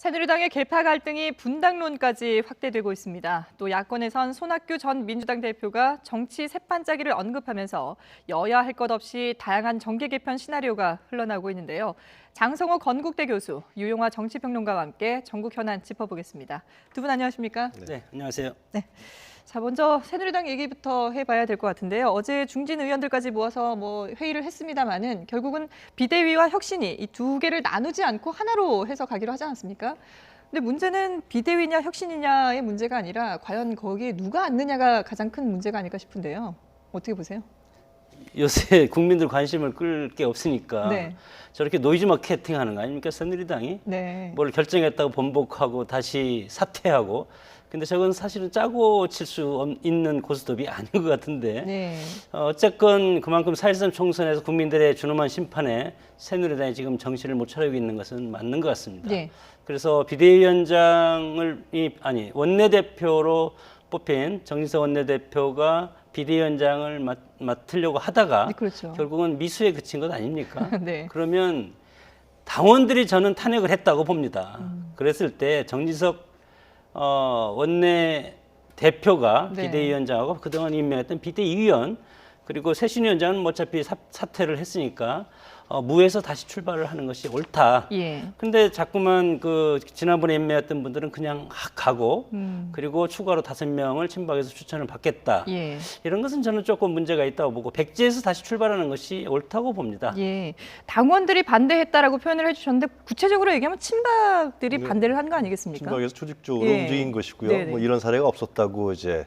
새누리당의 계파 갈등이 분당론까지 확대되고 있습니다. 또 야권에선 손학규 전 민주당 대표가 정치 새판짜기를 언급하면서 여야 할 것 없이 다양한 정계 개편 시나리오가 흘러나오고 있는데요. 장성호 건국대 교수, 유용화 정치평론가와 함께 전국 현안 짚어보겠습니다. 두 분 안녕하십니까? 네, 안녕하세요. 네. 자, 먼저 새누리당 얘기부터 해봐야 될 것 같은데요. 어제 중진 의원들까지 모아서 회의를 했습니다마는 결국은 비대위와 혁신이 이 두 개를 나누지 않고 하나로 해서 가기로 하지 않았습니까? 근데 문제는 비대위냐 혁신이냐의 문제가 아니라 과연 거기에 누가 앉느냐가 가장 큰 문제가 아닐까 싶은데요. 어떻게 보세요? 요새 국민들 관심을 끌 게 없으니까 네. 저렇게 노이즈 마케팅 하는 거 아닙니까? 새누리당이 네. 뭘 결정했다고 번복하고 다시 사퇴하고. 근데 저건 사실은 짜고 칠 수 있는 고스톱이 아닌 것 같은데 네. 어쨌건 그만큼 4.13 총선에서 국민들의 준엄한 심판에 새누리당이 지금 정신을 못 차리고 있는 것은 맞는 것 같습니다. 네. 그래서 비대위원장을 원내대표로 뽑힌 정진석 원내대표가 비대위원장을 맡으려고 하다가 네, 그렇죠. 결국은 미수에 그친 것 아닙니까? 네. 그러면 당원들이 저는 탄핵을 했다고 봅니다. 그랬을 때 정진석 원내 대표가 네. 비대위원장하고 그동안 임명했던 비대위원 그리고 쇄신위원장은 어차피 사퇴를 했으니까 무에서 다시 출발을 하는 것이 옳다. 예. 근데 자꾸만 그 지난번에 임명했던 분들은 그냥 가고 그리고 추가로 5명을 친박에서 추천을 받겠다. 예. 이런 것은 저는 조금 문제가 있다고 보고 백지에서 다시 출발하는 것이 옳다고 봅니다. 예. 당원들이 반대했다라고 표현을 해주셨는데 구체적으로 얘기하면 친박들이 반대를 한 거 아니겠습니까? 친박에서 조직적으로 예. 움직인 것이고요. 네네. 뭐 이런 사례가 없었다고 이제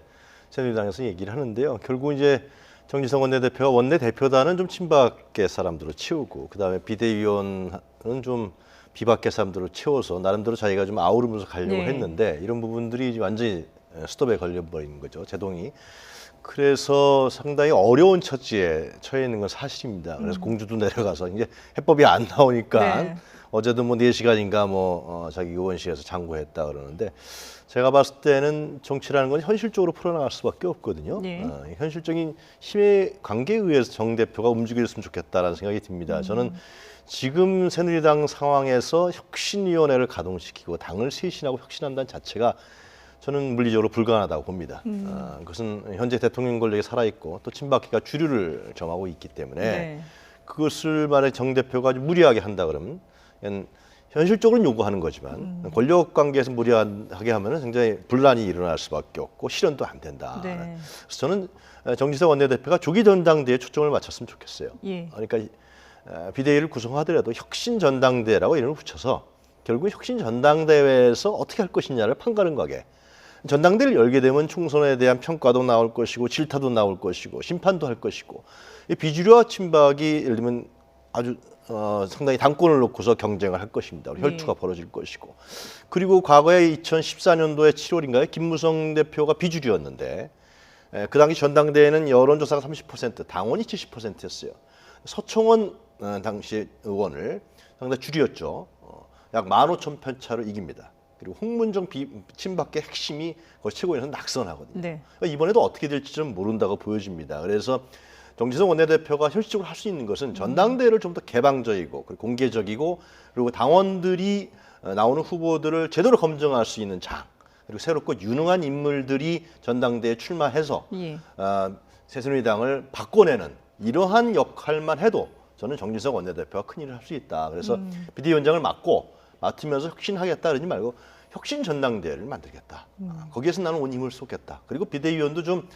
새누리당에서 얘기를 하는데요. 결국 이제 정진석 원내대표가 원내대표단은 좀 친박계 사람들로 채우고 그다음에 비대위원은 좀 비박계 사람들로 채워서 나름대로 자기가 좀 아우르면서 가려고 네. 했는데 이런 부분들이 완전히 스톱에 걸려버린 거죠. 제동이. 그래서 상당히 어려운 처지에 처해 있는 건 사실입니다. 그래서 공주도 내려가서 이제 해법이 안 나오니까 네. 어제도 뭐 4시간인가 자기 의원실에서 장고했다 그러는데 제가 봤을 때는 정치라는 건 현실적으로 풀어나갈 수밖에 없거든요. 네. 현실적인 힘의 관계에 의해서 정 대표가 움직였으면 좋겠다라는 생각이 듭니다. 저는 지금 새누리당 상황에서 혁신위원회를 가동시키고 당을 쇄신하고 혁신한다는 자체가 저는 물리적으로 불가능하다고 봅니다. 그것은 현재 대통령 권력이 살아있고 또 친박계가 주류를 점하고 있기 때문에 네. 그것을 만약 정 대표가 무리하게 한다 그러면 현실적으로는 요구하는 거지만 권력 관계에서 무리하게 하면은 굉장히 분란이 일어날 수밖에 없고 실현도 안 된다. 네. 그래서 저는 정진석 원내대표가 조기 전당대회에 초점을 맞췄으면 좋겠어요. 예. 그러니까 비대위를 구성하더라도 혁신 전당대회라고 이름을 붙여서 결국 혁신 전당대회에서 어떻게 할 것이냐를 판가름가게. 전당대회를 열게 되면 총선에 대한 평가도 나올 것이고 질타도 나올 것이고 심판도 할 것이고 이 비주류와 친박이 예를 들면 아주 상당히 당권을 놓고서 경쟁을 할 것입니다. 혈투가 벌어질 것이고 그리고 과거에 2014년도에 7월인가요? 김무성 대표가 비주류였는데 그 당시 전당대회는 여론조사가 30%, 당원이 70%였어요. 서청원 당시 의원을 상당히 줄이었죠. 약 15,000표 차로 이깁니다. 그리고 홍문정 친박계 핵심이 거의 최고위에서 낙선하거든요. 네. 이번에도 어떻게 될지 좀 모른다고 보여집니다. 그래서 정진석 원내대표가 현실적으로 할 수 있는 것은 전당대회를 좀 더 개방적이고 그리고 공개적이고 그리고 당원들이 나오는 후보들을 제대로 검증할 수 있는 장 그리고 새롭고 유능한 인물들이 전당대회에 출마해서 예. 새누리당을 바꿔내는 이러한 역할만 해도 저는 정진석 원내대표가 큰일을 할 수 있다. 그래서 비대위원장을 맡으면서 혁신하겠다 그러지 말고 혁신 전당대회를 만들겠다. 거기에서 나는 온 힘을 쏟겠다. 그리고 비대위원도 좀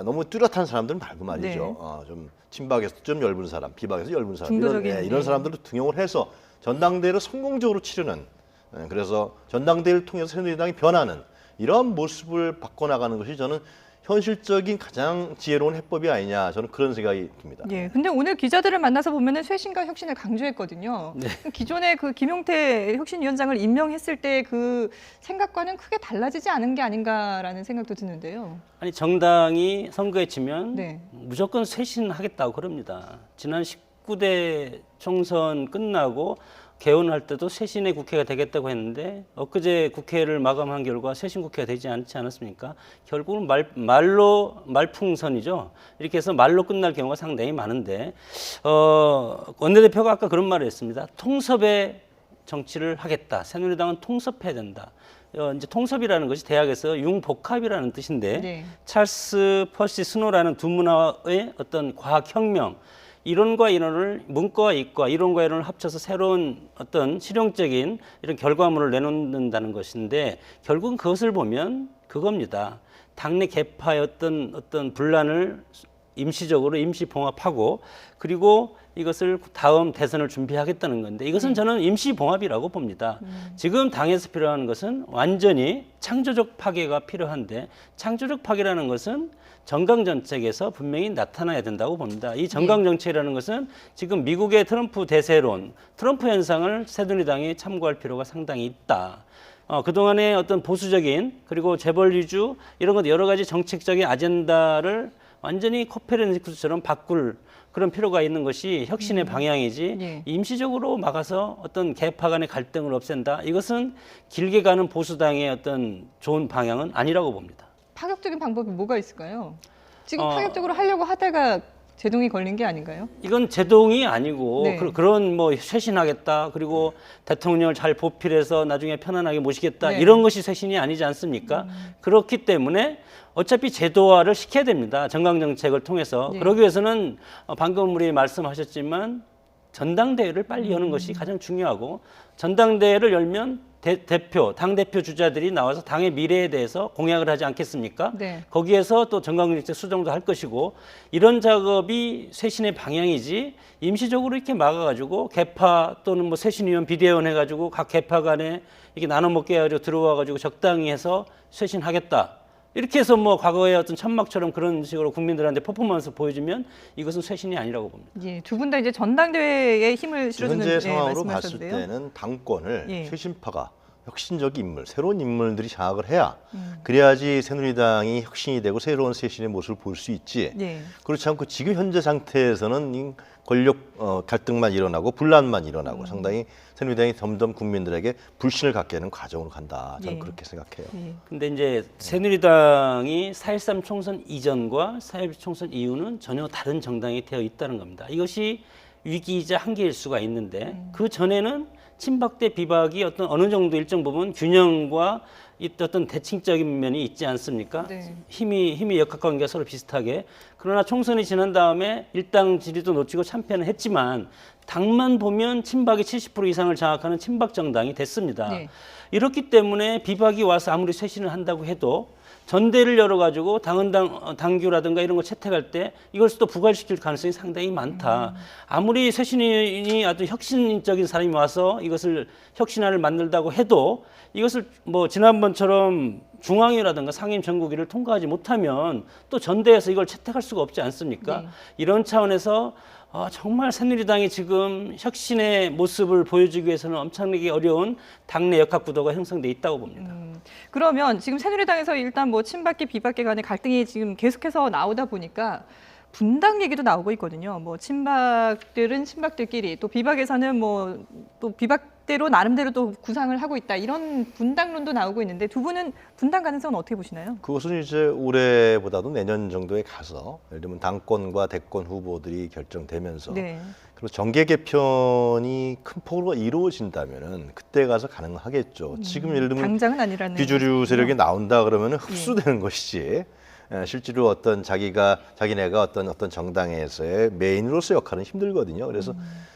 너무 뚜렷한 사람들 말고 말이죠. 좀 친박에서 좀 엷은 사람, 비박에서 엷은 사람 이런 사람들을 등용을 해서 전당대회를 성공적으로 치르는 그래서 전당대회를 통해서 새누리당이 변하는 이러한 모습을 바꿔나가는 것이 저는 현실적인 가장 지혜로운 해법이 아니냐 저는 그런 생각이 듭니다. 예. 근데 오늘 기자들을 만나서 보면은 쇄신과 혁신을 강조했거든요. 네. 기존에 그 김용태 혁신위원장을 임명했을 때 그 생각과는 크게 달라지지 않은 게 아닌가라는 생각도 드는데요. 아니 정당이 선거에 치면 네. 무조건 쇄신하겠다고 그럽니다. 지난 19대 총선 끝나고 개원할 때도 쇄신의 국회가 되겠다고 했는데 엊그제 국회를 마감한 결과 쇄신 국회가 되지 않지 않았습니까? 결국은 말풍선이죠. 이렇게 해서 말로 끝날 경우가 상당히 많은데 원내대표가 아까 그런 말을 했습니다. 통섭에 정치를 하겠다. 새누리당은 통섭해야 된다. 이제 통섭이라는 것이 대학에서 융복합이라는 뜻인데 네. 찰스 퍼시 스노라는 두 문화의 어떤 과학혁명, 이론과 이론을 문과와 이과, 이론과 이론을 합쳐서 새로운 어떤 실용적인 이런 결과물을 내놓는다는 것인데 결국은 그것을 보면 그겁니다. 당내 계파의 어떤 분란을 임시적으로 임시 봉합하고 그리고 이것을 다음 대선을 준비하겠다는 건데 이것은 저는 임시 봉합이라고 봅니다. 지금 당에서 필요한 것은 완전히 창조적 파괴가 필요한데 창조적 파괴라는 것은 정강 정책에서 분명히 나타나야 된다고 봅니다. 이 정강 정책이라는 것은 지금 미국의 트럼프 대세론, 트럼프 현상을 새누리당이 참고할 필요가 상당히 있다. 그동안의 어떤 보수적인 그리고 재벌 위주 이런 것 여러 가지 정책적인 아젠다를 완전히 코페르니쿠스처럼 바꿀 그런 필요가 있는 것이 혁신의 방향이지 예. 임시적으로 막아서 어떤 계파 간의 갈등을 없앤다. 이것은 길게 가는 보수당의 어떤 좋은 방향은 아니라고 봅니다. 파격적인 방법이 뭐가 있을까요? 지금 파격적으로 하려고 하다가 제동이 걸린 게 아닌가요? 이건 제동이 아니고 네. 그런 뭐 쇄신하겠다 그리고 대통령을 잘 보필해서 나중에 편안하게 모시겠다 네. 이런 것이 쇄신이 아니지 않습니까? 그렇기 때문에 어차피 제도화를 시켜야 됩니다. 정강정책을 통해서. 네. 그러기 위해서는 방금 우리 말씀하셨지만 전당대회를 빨리 여는 것이 가장 중요하고 전당대회를 열면 당대표 주자들이 나와서 당의 미래에 대해서 공약을 하지 않겠습니까? 네. 거기에서 또 정강정책 수정도 할 것이고 이런 작업이 쇄신의 방향이지 임시적으로 이렇게 막아가지고 개파 또는 뭐 쇄신위원 비대위원 해가지고 각 개파 간에 이렇게 나눠먹게 해가지고 들어와가지고 적당히 해서 쇄신하겠다. 이렇게 해서 뭐 과거의 어떤 천막처럼 그런 식으로 국민들한테 퍼포먼스 보여주면 이것은 쇄신이 아니라고 봅니다. 예, 두 분 다 이제 전당대회에 힘을 실어주는 현재 상황으로 봤을 말씀하셨는데요. 때는 당권을 예. 쇄신파가 혁신적 인물, 새로운 인물들이 장악을 해야 그래야지 새누리당이 혁신이 되고 새로운 쇄신의 모습을 볼 수 있지. 예. 그렇지 않고 지금 현재 상태에서는 이 권력 갈등만 일어나고 분란만 일어나고 상당히 새누리당이 점점 국민들에게 불신을 갖게 하는 과정으로 간다. 저는 예. 그렇게 생각해요. 예. 근데 이제 새누리당이 4.13 총선 이전과 4.12 총선 이후는 전혀 다른 정당이 되어 있다는 겁니다. 이것이 위기이자 한계일 수가 있는데 그 전에는 친박 대 비박이 어느 정도 일정 부분 균형과 어떤 대칭적인 면이 있지 않습니까? 네. 힘의 역학관계가 서로 비슷하게. 그러나 총선이 지난 다음에 일당 지지도 놓치고 참패는 했지만 당만 보면 친박이 70% 이상을 장악하는 친박 정당이 됐습니다. 네. 이렇기 때문에 비박이 와서 아무리 쇄신을 한다고 해도 전대를 열어가지고 당규라든가 이런 거 채택할 때 이걸 또 부활시킬 가능성이 상당히 많다. 아무리 쇄신이 아주 혁신적인 사람이 와서 이것을 혁신안을 만들다고 해도 이것을 뭐 지난번처럼 중앙위라든가 상임 전국위를 통과하지 못하면 또 전대에서 이걸 채택할 수가 없지 않습니까? 네. 이런 차원에서 정말 새누리당이 지금 혁신의 모습을 보여주기 위해서는 엄청나게 어려운 당내 역학구도가 형성돼 있다고 봅니다. 그러면 지금 새누리당에서 일단 뭐 친박계 비박계 간의 갈등이 지금 계속해서 나오다 보니까 분당 얘기도 나오고 있거든요. 뭐 친박들은 친박들끼리 또 비박에서는 뭐 또 비박대로 나름대로 또 구상을 하고 있다 이런 분당론도 나오고 있는데 두 분은 분당 가능성은 어떻게 보시나요? 그것은 이제 올해보다도 내년 정도에 가서 예를 들면 당권과 대권 후보들이 결정되면서 네. 그리고 정계 개편이 큰 폭으로 이루어진다면은 그때 가서 가능하겠죠. 지금 예를 들면 당장은 아니라는 비주류 세력이 나온다 그러면은 예. 흡수되는 것이지. 실제로 어떤 자기네가 어떤 정당에서의 메인으로서 역할은 힘들거든요. 그래서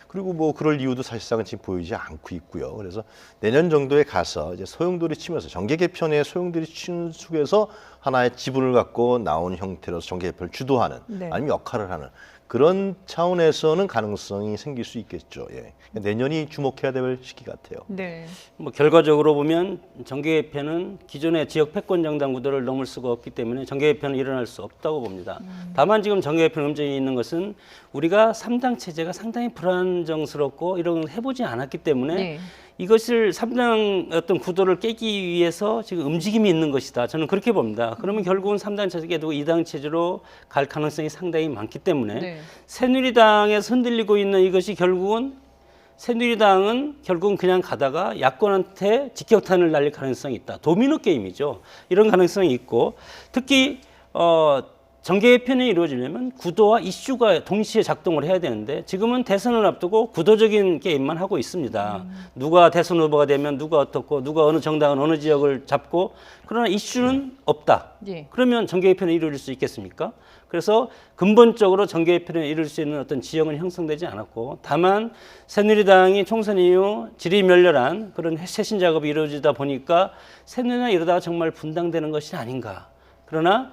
그리고 뭐 그럴 이유도 사실상은 지금 보이지 않고 있고요. 그래서 내년 정도에 가서 이제 소용돌이 치면서 정계 개편에 소용돌이 치는 속에서 하나의 지분을 갖고 나온 형태로서 정계 개편을 주도하는 네. 아니면 역할을 하는 그런 차원에서는 가능성이 생길 수 있겠죠. 예. 내년이 주목해야 될 시기 같아요. 네. 뭐 결과적으로 보면 정계 개편은 기존의 지역 패권 정당 구도를 넘을 수가 없기 때문에 정계 개편은 일어날 수 없다고 봅니다. 다만 지금 정계 개편 문제에 있는 것은 우리가 3당 체제가 상당히 불안정스럽고 이런 걸 해보지 않았기 때문에 네. 이것을 3당 어떤 구도를 깨기 위해서 지금 움직임이 있는 것이다. 저는 그렇게 봅니다. 그러면 결국은 3당 체제가 2당 체제로 갈 가능성이 상당히 많기 때문에 네. 새누리당에서 흔들리고 있는 이것이 결국은 새누리당은 결국은 그냥 가다가 야권한테 직격탄을 날릴 가능성이 있다. 도미노 게임이죠. 이런 가능성이 있고 특히 정계 개편이 이루어지려면 구도와 이슈가 동시에 작동을 해야 되는데 지금은 대선을 앞두고 구도적인 게임만 하고 있습니다. 누가 대선 후보가 되면 누가 어떻고 누가 어느 정당은 어느 지역을 잡고 그러나 이슈는 없다. 예. 그러면 정계 개편이 이루어질 수 있겠습니까? 그래서 근본적으로 정계 개편을 이룰 수 있는 어떤 지형은 형성되지 않았고 다만 새누리당이 총선 이후 질의멸렬한 그런 쇄신 작업이 이루어지다 보니까 새누리당이 이러다가 정말 분당되는 것이 아닌가. 그러나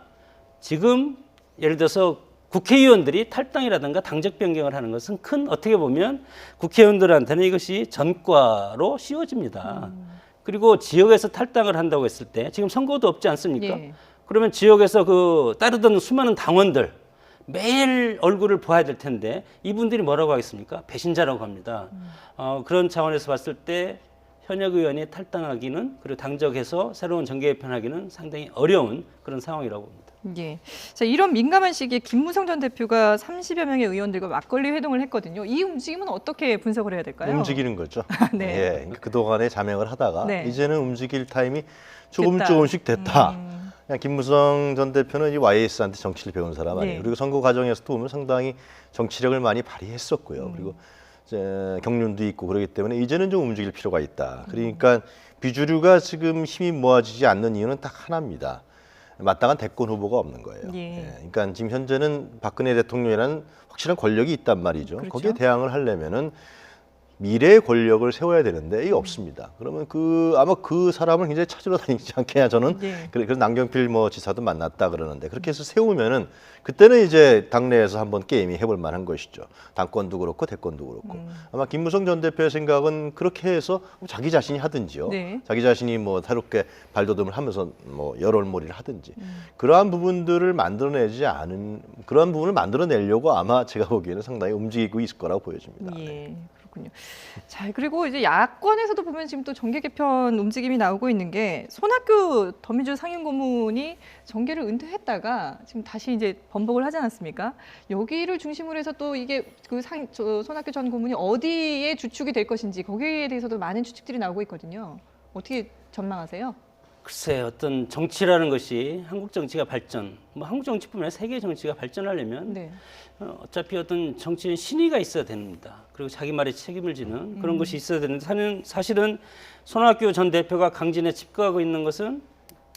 지금 예를 들어서 국회의원들이 탈당이라든가 당적 변경을 하는 것은 큰 어떻게 보면 국회의원들한테는 이것이 전과로 씌워집니다. 그리고 지역에서 탈당을 한다고 했을 때 지금 선거도 없지 않습니까? 예. 그러면 지역에서 그 따르던 수많은 당원들 매일 얼굴을 봐야 될 텐데 이분들이 뭐라고 하겠습니까? 배신자라고 합니다. 그런 차원에서 봤을 때 현역 의원이 탈당하기는 그리고 당적해서 새로운 정계 개편하기는 상당히 어려운 그런 상황이라고 봅니다. 예. 자, 이런 민감한 시기에 김무성 전 대표가 30여 명의 의원들과 막걸리 회동을 했거든요. 이 움직임은 어떻게 분석을 해야 될까요? 움직이는 거죠. 네. 예, 그러니까 그동안에 자명을 하다가 네. 이제는 움직일 타임이 됐다. 조금씩 됐다. 그냥 김무성 전 대표는 이 YS한테 정치를 배운 사람 아니에요. 네. 그리고 선거 과정에서도 보면 상당히 정치력을 많이 발휘했었고요. 그리고 이제 경륜도 있고 그렇기 때문에 이제는 좀 움직일 필요가 있다. 그러니까 비주류가 지금 힘이 모아지지 않는 이유는 딱 하나입니다. 마땅한 대권 후보가 없는 거예요. 예. 예, 그러니까 지금 현재는 박근혜 대통령이라는 확실한 권력이 있단 말이죠. 그렇죠. 거기에 대항을 하려면은 미래의 권력을 세워야 되는데 이게 없습니다. 그러면 아마 그 사람을 굉장히 찾으러 다니지 않겠냐 저는. 네. 그래서 남경필 지사도 만났다 그러는데 그렇게 해서 세우면은 그때는 이제 당내에서 한번 게임이 해볼 만한 것이죠. 당권도 그렇고 대권도 그렇고. 아마 김무성 전 대표의 생각은 그렇게 해서 자기 자신이 하든지요. 네. 자기 자신이 뭐 새롭게 발돋움을 하면서 뭐 여론몰이를 하든지 그러한 부분들을 만들어내지 않은 그러한 부분을 만들어내려고 아마 제가 보기에는 상당히 움직이고 있을 거라고 보여집니다. 예. 그렇군요. 자, 그리고 이제 야권에서도 보면 지금 또 정계 개편 움직임이 나오고 있는 게 손학규 더민주 상임고문이 정계를 은퇴했다가 지금 다시 이제 번복을 하지 않았습니까? 여기를 중심으로 해서 또 이게 손학규 전 고문이 어디에 주축이 될 것인지 거기에 대해서도 많은 추측들이 나오고 있거든요. 어떻게 전망하세요? 글쎄 어떤 정치라는 것이 한국 정치가 발전, 뭐 한국 정치뿐만 아니라 세계 정치가 발전하려면 네. 어차피 어떤 정치인 신의가 있어야 됩니다. 그리고 자기 말에 책임을 지는 그런 것이 있어야 되는데 사실은 손학규 전 대표가 강진에 집거하고 있는 것은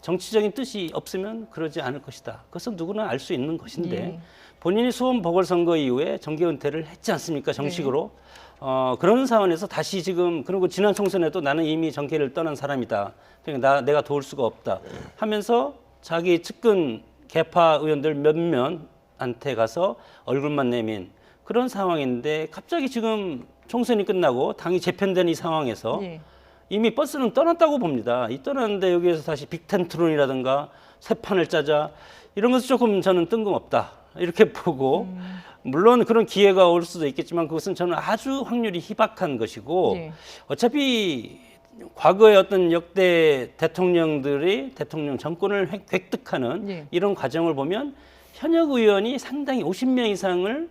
정치적인 뜻이 없으면 그러지 않을 것이다. 그것은 누구나 알 수 있는 것인데 예. 본인이 수원 보궐선거 이후에 정계 은퇴를 했지 않습니까? 정식으로. 그런 상황에서 다시 지금 그리고 지난 총선에도 나는 이미 정계를 떠난 사람이다. 그러니까 내가 도울 수가 없다. 하면서 자기 측근 개파 의원들 몇몇한테 가서 얼굴만 내민 그런 상황인데 갑자기 지금 총선이 끝나고 당이 재편된 이 상황에서 예. 이미 버스는 떠났다고 봅니다. 이 떠났는데 여기에서 다시 빅텐트론이라든가 새 판을 짜자 이런 것은 조금 저는 뜬금없다. 이렇게 보고 물론 그런 기회가 올 수도 있겠지만 그것은 저는 아주 확률이 희박한 것이고 예. 어차피 과거의 어떤 역대 대통령들이 대통령 정권을 획득하는 예. 이런 과정을 보면 현역 의원이 상당히 50명 이상을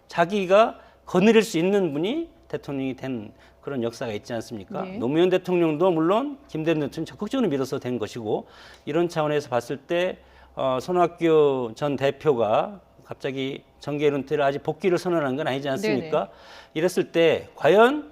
자기가 거느릴 수 있는 분이 대통령이 된 그런 역사가 있지 않습니까? 예. 노무현 대통령도 물론 김대중 대통령 적극적으로 밀어서 된 것이고 이런 차원에서 봤을 때 손학규 전 대표가 갑자기 정계 은퇴를 아직 복귀를 선언한 건 아니지 않습니까? 네네. 이랬을 때 과연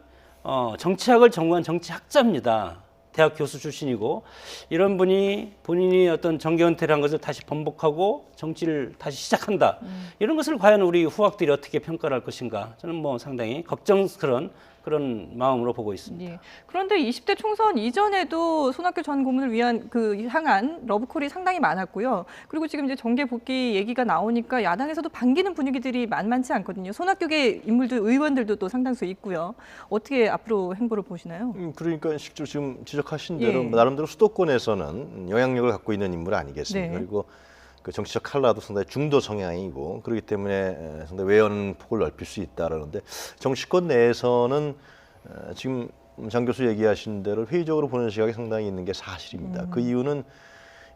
정치학을 전공한 정치학자입니다. 대학 교수 출신이고 이런 분이 본인이 어떤 정계 은퇴를 한 것을 다시 번복하고 정치를 다시 시작한다. 이런 것을 과연 우리 후학들이 어떻게 평가를 할 것인가? 저는 뭐 상당히 걱정스러운 그런 마음으로 보고 있습니다. 예. 그런데 20대 총선 이전에도 손학규 전 고문을 위한 향한 러브콜이 상당히 많았고요. 그리고 지금 이제 정계 복귀 얘기가 나오니까 야당에서도 반기는 분위기들이 만만치 않거든요. 손학규계 인물들, 의원들도 또 상당수 있고요. 어떻게 앞으로 행보를 보시나요? 그러니까 실제로 지금 지적하신 대로 예. 나름대로 수도권에서는 영향력을 갖고 있는 인물 아니겠습니까? 네. 그리고 그 정치적 칼라도 상당히 중도 성향이고 그렇기 때문에 상당히 외연 폭을 넓힐 수 있다라는데 정치권 내에서는 지금 장 교수 얘기하신 대로 회의적으로 보는 시각이 상당히 있는 게 사실입니다. 그 이유는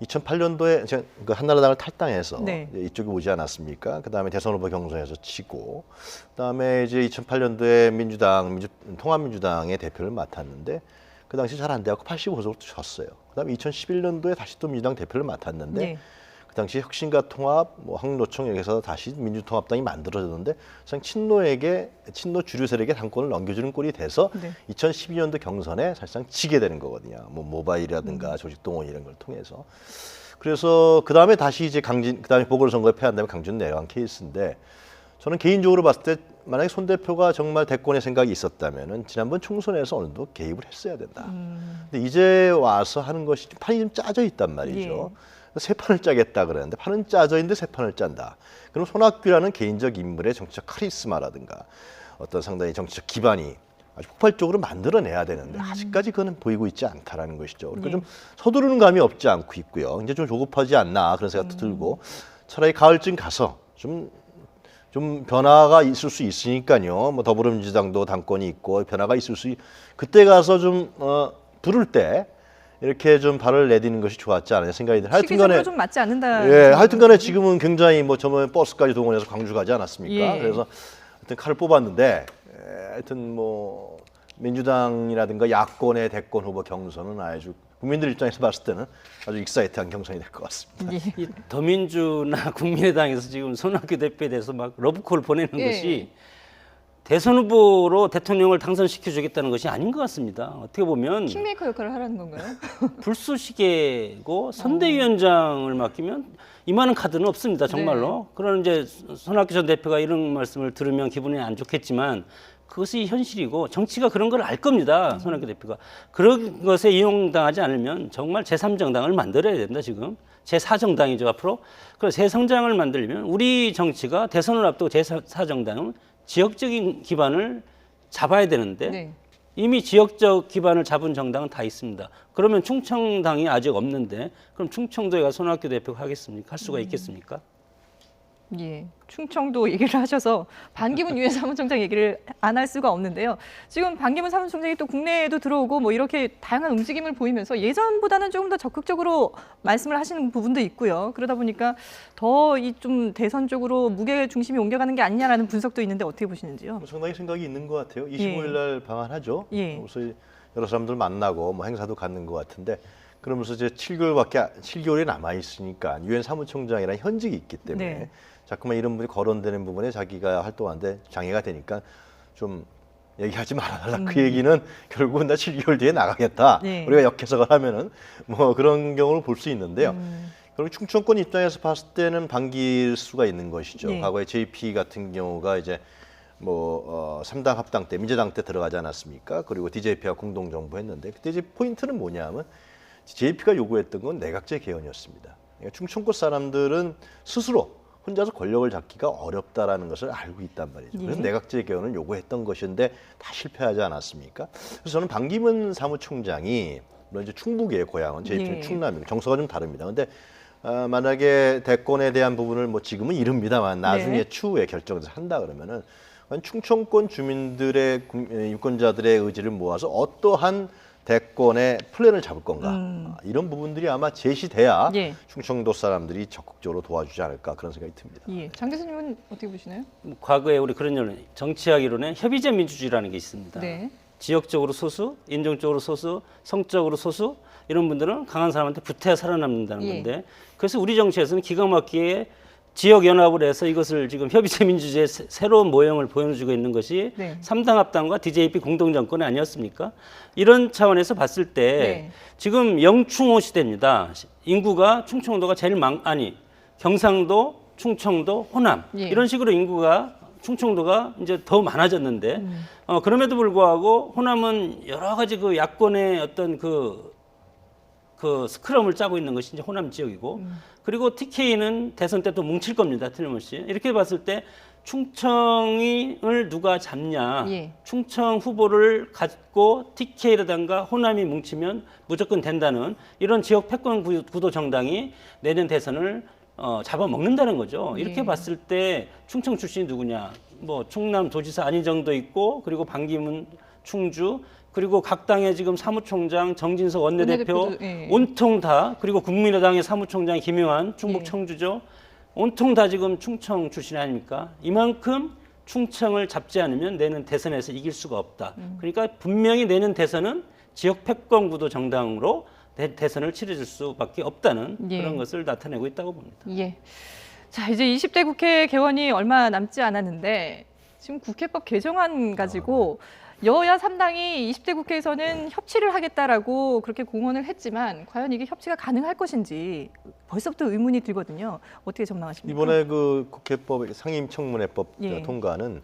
2008년도에 그 한나라당을 탈당해서 네. 이쪽에 오지 않았습니까? 그 다음에 대선 후보 경선에서 지고, 그 다음에 이제 2008년도에 통합민주당의 대표를 맡았는데 그 당시 잘 안 돼갖고 85석으로 졌어요. 그 다음에 2011년도에 다시 또 민주당 대표를 맡았는데. 네. 당시 혁신과 통합, 뭐 한국노총 여기서 다시 민주통합당이 만들어졌는데 사실 친노 주류 세력에 당권을 넘겨주는 꼴이 돼서 네. 2012년도 경선에 사실상 지게 되는 거거든요. 뭐 모바일이라든가 조직동원 이런 걸 통해서. 그래서 그 다음에 다시 이제 그다음에 보궐선거에 패한 다음에 강준 내려간 케이스인데 저는 개인적으로 봤을 때 만약에 손 대표가 정말 대권의 생각이 있었다면은 지난번 총선에서 어느 정도 개입을 했어야 된다. 근데 이제 와서 하는 것이 판이 좀 짜져 있단 말이죠. 세 판을 짜겠다 그러는데 판은 짜져 있는데 세 판을 짠다. 그럼 손학규라는 개인적 인물의 정치적 카리스마라든가 어떤 상당히 정치적 기반이 아주 폭발적으로 만들어내야 되는데 아직까지 그거는 보이고 있지 않다라는 것이죠. 그러니까 좀 서두르는 감이 없지 않고 있고요. 이제 좀 조급하지 않나 그런 생각도 들고 차라리 가을쯤 가서 좀 변화가 있을 수 있으니까요. 뭐 더불어민주당도 당권이 있고 변화가 있을 수 그때 가서 좀 부를 때 이렇게 좀 발을 내디는 것이 좋았지 않냐 생각이 들어요. 시기적으로 좀 맞지 않는다. 예, 하여튼간에 지금은 굉장히 뭐 저번에 버스까지 동원해서 광주 가지 않았습니까? 예. 그래서 하여튼 칼을 뽑았는데 하여튼 뭐 민주당이라든가 야권의 대권 후보 경선은 아주 국민들 입장에서 봤을 때는 아주 익사이트한 경선이 될 것 같습니다. 예. 이 더민주나 국민의당에서 지금 손학규 대표에 대해서 막 러브콜 보내는 예. 것이 대선 후보로 대통령을 당선시켜주겠다는 것이 아닌 것 같습니다. 어떻게 보면 킹메이커 역할을 하라는 건가요? 불쏘시개고 선대위원장을 맡기면 이만한 카드는 없습니다. 정말로. 그런 이제 손학규 전 대표가 이런 말씀을 들으면 기분이 안 좋겠지만 그것이 현실이고 정치가 그런 걸 알 겁니다. 손학규 대표가. 그런 것에 이용당하지 않으면 정말 제3정당을 만들어야 된다 지금. 제4정당이죠 앞으로. 그래서 새성장을 만들려면 우리 정치가 대선을 앞두고 제4정당은 지역적인 기반을 잡아야 되는데 네. 이미 지역적 기반을 잡은 정당은 다 있습니다. 그러면 충청당이 아직 없는데 그럼 충청도에 가서 손학규 대표가 하겠습니까? 할 수가 있겠습니까? 예, 충청도 얘기를 하셔서 반기문 유엔 사무총장 얘기를 안 할 수가 없는데요. 지금 반기문 사무총장이 또 국내에도 들어오고 뭐 이렇게 다양한 움직임을 보이면서 예전보다는 조금 더 적극적으로 말씀을 하시는 부분도 있고요. 그러다 보니까 더 이 좀 대선 쪽으로 무게 중심이 옮겨가는 게 아니냐라는 분석도 있는데 어떻게 보시는지요? 상당히 생각이 있는 것 같아요. 25일 날 방한하죠. 예. 그래서 여러 사람들 만나고 뭐 행사도 갖는 것 같은데 그러면서 이제 7개월이 남아 있으니까 유엔 사무총장이라는 현직이 있기 때문에 네. 자꾸만 이런 분이 거론되는 부분에 자기가 활동하는데 장애가 되니까 좀 얘기하지 말아달라. 그 얘기는 결국은 나 7개월 뒤에 나가겠다. 네. 우리가 역해석을 하면은 뭐 그런 경우를 볼 수 있는데요. 그리고 충청권 입장에서 봤을 때는 반길 수가 있는 것이죠. 네. 과거에 JP 같은 경우가 이제 뭐 3당 합당 때 민주당 때 들어가지 않았습니까? 그리고 DJP와 공동 정부했는데 그때 이제 포인트는 뭐냐면 JP가 요구했던 건 내각제 개헌이었습니다. 그러니까 충청권 사람들은 스스로 혼자서 권력을 잡기가 어렵다라는 것을 알고 있단 말이죠. 그래서 예. 내각제 개헌을 요구했던 것인데 다 실패하지 않았습니까? 그래서 저는 반기문 사무총장이 물론 이제 충북의 고향은 JP는 예. 충남이고 정서가 좀 다릅니다. 근데 만약에 대권에 대한 부분을 뭐 지금은 이릅니다만 나중에 네. 추후에 결정해서 한다 그러면은 충청권 주민들의 유권자들의 의지를 모아서 어떠한 대권의 플랜을 잡을 건가 이런 부분들이 아마 제시돼야 예. 충청도 사람들이 적극적으로 도와주지 않을까 그런 생각이 듭니다. 예, 장 교수님은 어떻게 보시나요? 과거에 우리 그런 정치학 이론에 협의제 민주주의라는 게 있습니다. 네. 지역적으로 소수, 인종적으로 소수, 성적으로 소수 이런 분들은 강한 사람한테 붙어야 살아남는다는 예. 건데 그래서 우리 정치에서는 기가 막히게 지역 연합을 해서 이것을 지금 협의제 민주주의의 새로운 모형을 보여주고 있는 것이 네. 3당 합당과 DJP 공동 정권이 아니었습니까? 이런 차원에서 봤을 때 네. 지금 영충호 시대입니다. 인구가 충청도가 제일 경상도, 충청도, 호남 예. 이런 식으로 인구가 충청도가 이제 더 많아졌는데 그럼에도 불구하고 호남은 여러 가지 그 야권의 어떤 그 스크럼을 짜고 있는 것이 이제 호남 지역이고 그리고 TK는 대선 때 또 뭉칠 겁니다. 틀림없이. 이렇게 봤을 때 충청을 누가 잡냐. 예. 충청 후보를 갖고 TK라든가 호남이 뭉치면 무조건 된다는 이런 지역 패권 구도 정당이 내년 대선을 잡아먹는다는 거죠. 이렇게 예. 봤을 때 충청 출신이 누구냐. 뭐 충남 도지사 안희정도 있고 그리고 반기문 충주 그리고 각 당의 지금 사무총장 정진석 원내대표 원내대표도, 예. 온통 다 그리고 국민의당의 사무총장 김용환 충북 예. 청주죠. 온통 다 지금 충청 출신 아닙니까? 이만큼 충청을 잡지 않으면 내년 대선에서 이길 수가 없다. 그러니까 분명히 내년 대선은 지역 패권 구도 정당으로 대선을 치러질 수밖에 없다는 예. 그런 것을 나타내고 있다고 봅니다. 예. 자, 이제 20대 국회 개원이 얼마 남지 않았는데 지금 국회법 개정안 가지고 여야 3당이 20대 국회에서는 협치를 하겠다라고 그렇게 공언을 했지만 과연 이게 협치가 가능할 것인지 벌써부터 의문이 들거든요. 어떻게 전망하십니까? 이번에 그 국회법 상임청문회법 예. 통과는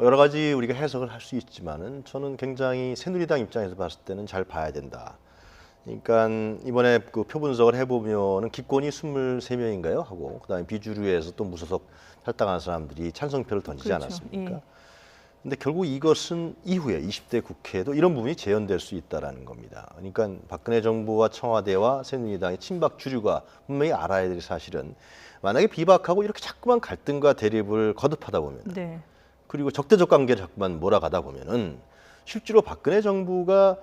여러 가지 우리가 해석을 할 수 있지만은 저는 굉장히 새누리당 입장에서 봤을 때는 잘 봐야 된다. 그러니까 이번에 그 표분석을 해보면은 기권이 23명인가요? 하고 그다음에 비주류에서 또 무소속 탈당한 사람들이 찬성표를 던지지 그렇죠. 않았습니까? 예. 근데 결국 이것은 이후에 20대 국회에도 이런 부분이 재현될 수 있다라는 겁니다. 그러니까 박근혜 정부와 청와대와 새누리당의 친박 주류가 분명히 알아야 될 사실은 만약에 비박하고 이렇게 자꾸만 갈등과 대립을 거듭하다 보면 네. 그리고 적대적 관계를 자꾸만 몰아가다 보면은 실제로 박근혜 정부가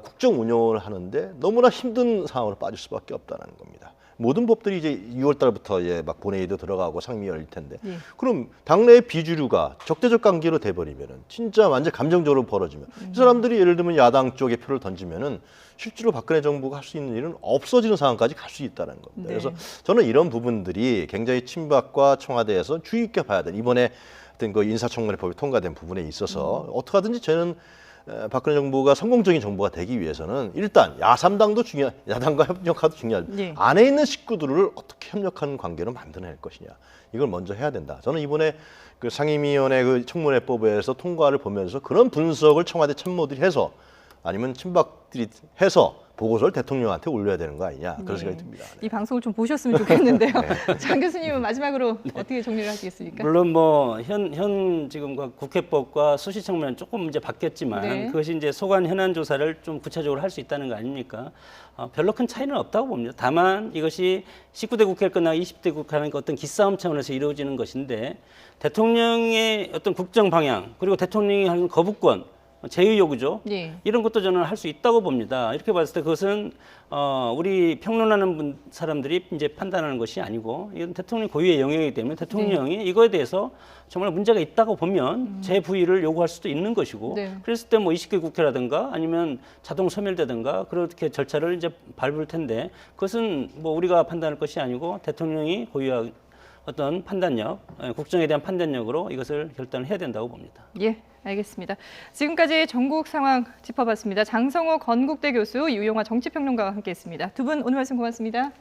국정 운영을 하는데 너무나 힘든 상황으로 빠질 수밖에 없다는 겁니다. 모든 법들이 이제 6월 달부터 막 본회의도 들어가고 상임위 열릴 텐데 예. 그럼 당내의 비주류가 적대적 관계로 돼버리면은 진짜 완전 감정적으로 벌어지면 이 사람들이 예를 들면 야당 쪽에 표를 던지면은 실제로 박근혜 정부가 할 수 있는 일은 없어지는 상황까지 갈 수 있다는 겁니다. 네. 그래서 저는 이런 부분들이 굉장히 친박과 청와대에서 주의 깊게 봐야 돼. 이번에 어떤 그 인사청문회법이 통과된 부분에 있어서 어떻게 하든지 저는 박근혜 정부가 성공적인 정부가 되기 위해서는 일단 야3당도 중요한, 야당과 협력하도 중요한 네. 안에 있는 식구들을 어떻게 협력하는 관계로 만들어낼 것이냐 이걸 먼저 해야 된다. 저는 이번에 그 상임위원회 그 청문회법에서 통과를 보면서 그런 분석을 청와대 참모들이 해서 아니면 친박들이 해서 보고서를 대통령한테 올려야 되는 거 아니냐 그런 네. 생각이 듭니다. 이 방송을 좀 보셨으면 좋겠는데요. 장 교수님은 마지막으로 어떻게 정리를 하시겠습니까? 물론 뭐 현 지금 국회법과 수시청문회는 조금 이제 바뀌었지만 네. 그것이 이제 소관 현안 조사를 좀 구체적으로 할 수 있다는 거 아닙니까? 별로 큰 차이는 없다고 봅니다. 다만 이것이 19대 국회를 끝나고 20대 국회라는 어떤 기싸움 차원에서 이루어지는 것인데 대통령의 어떤 국정 방향 그리고 대통령이 하는 거부권 제의 요구죠. 예. 이런 것도 저는 할 수 있다고 봅니다. 이렇게 봤을 때 그것은 우리 평론하는 사람들이 이제 판단하는 것이 아니고 이건 대통령 고유의 영역이기 때문에 대통령이 이거에 대해서 정말 문제가 있다고 보면 재부의를 요구할 수도 있는 것이고 네. 그랬을 때 뭐 20개 국회라든가 아니면 자동 소멸되든가 그렇게 절차를 이제 밟을 텐데 그것은 뭐 우리가 판단할 것이 아니고 대통령이 고유한 어떤 판단력, 국정에 대한 판단력으로 이것을 결단을 해야 된다고 봅니다. 예, 알겠습니다. 지금까지 전국 상황 짚어봤습니다. 장성호 건국대 교수, 유용화 정치평론가와 함께했습니다. 두 분 오늘 말씀 고맙습니다.